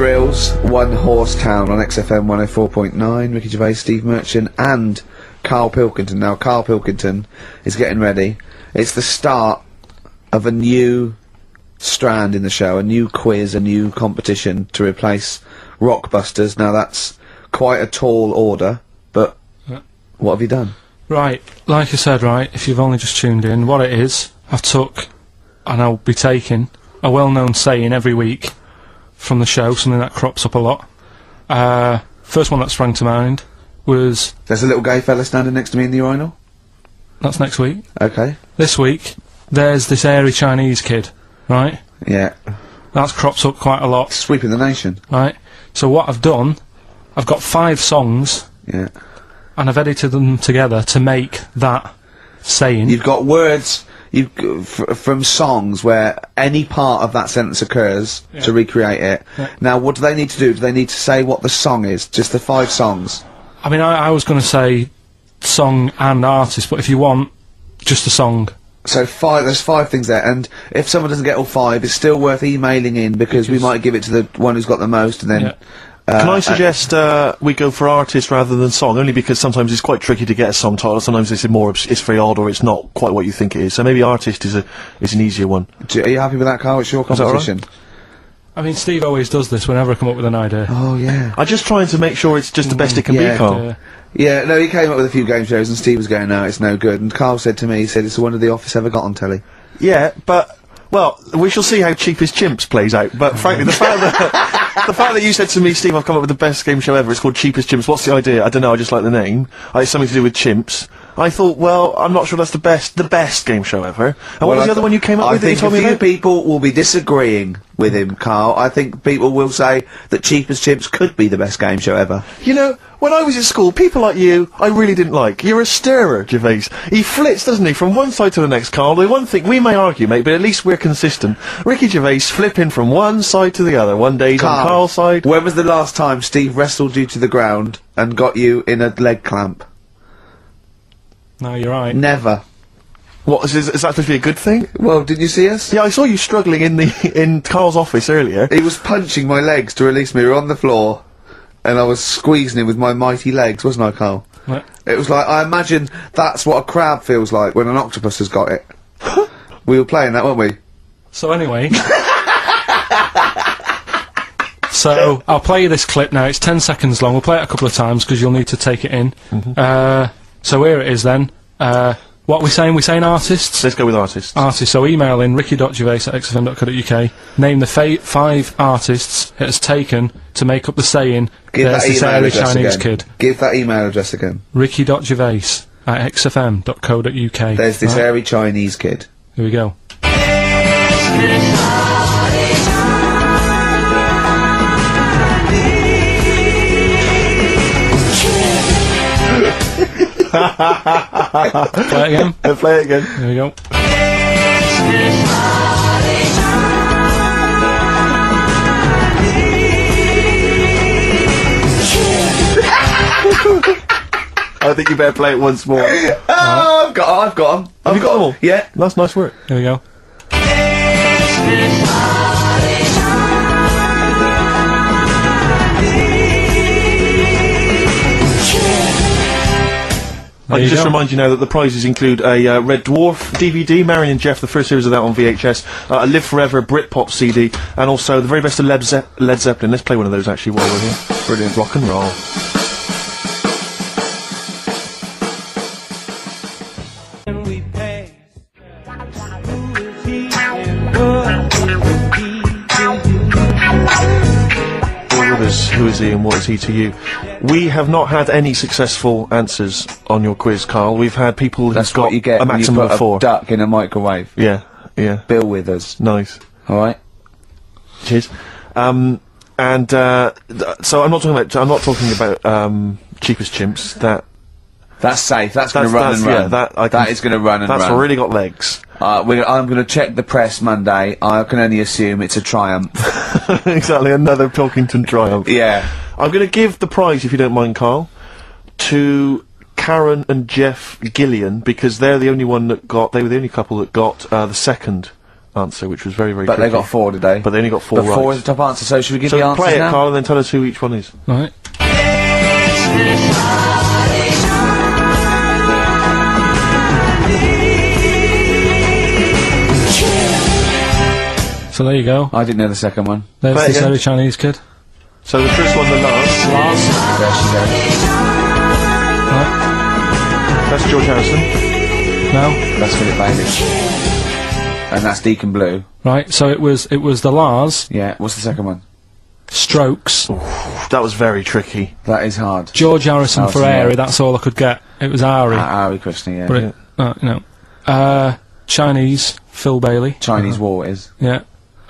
Thrills, One Horse Town on XFM 104.9. Ricky Gervais, Steve Merchant, and Carl Pilkington. Now, Carl Pilkington is getting ready. It's the start of a new strand in the show, a new quiz, a new competition to replace Rockbusters. Now, that's quite a tall order, but what have you done? Right, like I said, right, if you've only just tuned in, what it is, I've took, and I'll be taking, a well-known saying every week from the show, something that crops up a lot. First one that sprang to mind was... There's a little gay fella standing next to me in the urinal? That's next week. Okay. This week, there's this airy Chinese kid, right? Yeah. That's cropped up quite a lot. Sweeping the nation. Right. So what I've done, I've got 5 songs... Yeah. And I've edited them together to make that saying. You've got words from songs where any part of that sentence occurs to recreate it. Yeah. Now, what do they need to do? Do they need to say what the song is? Just the 5 songs? I mean, I was going to say song and artist, but if you want, just a song. So there's 5 things there, and if someone doesn't get all 5, it's still worth emailing in because we might give it to the one who's got the most, and then... Yeah. Can I suggest we go for artist rather than song? Only because sometimes it's quite tricky to get a song title. Sometimes it's it's very odd, or it's not quite what you think it is. So maybe artist is an easier one. Are you happy with that, Carl? It's your competition. Is that I mean, Steve always does this whenever I come up with an idea. Oh yeah. I'm just trying to make sure it's just the best it can be, Carl. Yeah, no, he came up with a few game shows, and Steve was going, no, it's no good. And Carl said to me, he said, it's the one of The Office ever got on telly. Yeah, but... Well, we shall see how Cheapest Chimps plays out, but frankly, the fact that you said to me, Steve, I've come up with the best game show ever, it's called Cheapest Chimps, what's the idea? I don't know, I just like the name. It's something to do with chimps. I thought, well, I'm not sure that's the best game show ever. And what was the other one you came up with that you told me about? I think a few people will be disagreeing with him, Carl. I think people will say that Cheapest Chimps could be the best game show ever. You know, when I was at school, people like you, I really didn't like. You're a stirrer, Gervais. He flits, doesn't he, from one side to the next, Carl. The one thing, we may argue, mate, but at least we're consistent. Ricky Gervais flipping from one side to the other. One day he's on Carl's side. When was the last time Steve wrestled you to the ground and got you in a leg clamp? No, you're right. Never. What, is that supposed to be a good thing? Well, did you see us? Yeah, I saw you struggling in Carl's office earlier. He was punching my legs to release me. We were on the floor, and I was squeezing him with my mighty legs, wasn't I, Carl? What? It was like, I imagine that's what a crab feels like when an octopus has got it. We were playing that, weren't we? So anyway... So, I'll play you this clip now. It's 10 seconds long. We'll play it a couple of times, because you'll need to take it in. So here it is then. What are we saying? We're saying artists? Let's go with artists. Artists. So email in ricky.gervais@xfm.co.uk. Name the 5 artists it has taken to make up the saying, there's this airy Chinese kid. Give that email address again. ricky.gervais@xfm.co.uk. There's this airy Chinese kid. Here we go. Play it again. Play it again. There we go. I think you better play it once more. Oh, I've got them. Have you got them all? Yeah. That's nice work. Here we go. I can just remind you now that the prizes include a Red Dwarf DVD, Marion and Jeff, the first series of that on VHS, a Live Forever Britpop CD, and also the very best of Led Zeppelin. Let's play one of those actually while we're here. Brilliant. Rock and roll. Who is he and what is he to you? We have not had any successful answers on your quiz, Carl. We've had people who've got you get a maximum of 4. A duck in a microwave. Yeah, yeah. Bill Withers. Nice. Alright. Cheers. So I'm not talking about Cheapest Chimps. That's safe. That's going to run and run. Yeah, that is going to run and run. That's already got legs. I'm going to check the press Monday. I can only assume it's a triumph. Exactly, another Pilkington triumph. Yeah. I'm going to give the prize, if you don't mind, Carl, to Karen and Jeff Gillian, because they're the only one that got. They were the only couple that got the second answer, which was very, very But they tricky. got 4 today. But they only got 4 But right. 4 is the top answer, so should we give the So answers play it, now? Carl, and then tell us who each one is. Right. So there you go. I didn't know the second one. There's Play it this again. very Chinese kid. So the first one, the last. There she goes. Right. That's George Harrison. No. That's Philip Bailey. And that's Deacon Blue. Right. So it was the Lars, Yeah, what's the second one? Strokes, That was very tricky. That is hard. George Harrison for Harrison, yeah. Airy. That's all I could get. It was Ari. Ari Krishna, yeah. But it, no. Chinese, Phil Bailey. Chinese War is. Yeah.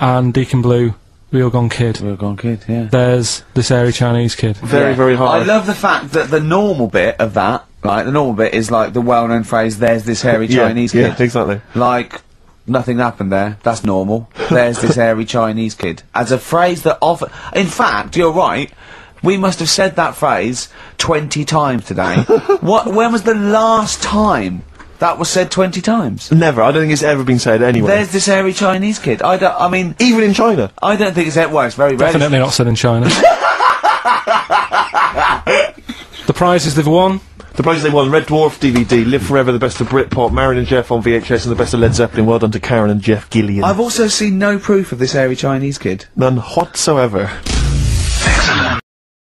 And Deacon Blue, Real Gone Kid. Real Gone Kid, yeah. There's this airy Chinese kid. Very, Yeah. very hard. I love the fact that the normal bit of that, like, the normal bit is like the well-known phrase, there's this hairy Chinese yeah, kid. exactly. Like, nothing happened there. That's normal. There's this hairy Chinese kid. As a phrase that often... In fact, you're right. We must have said that phrase 20 times today. When was the last time that was said 20 times? Never. I don't think it's ever been said anywhere. There's this hairy Chinese kid. I mean... Even in China. I don't think it's... Well, it's very rare. Definitely not said in China. The prizes they've won. The prizes they won: Red Dwarf DVD, Live Forever, the best of Britpop, Marin and Jeff on VHS, and the best of Led Zeppelin. Well done to Karen and Jeff Gillian. I've also seen no proof of this hairy Chinese kid. None whatsoever. Excellent.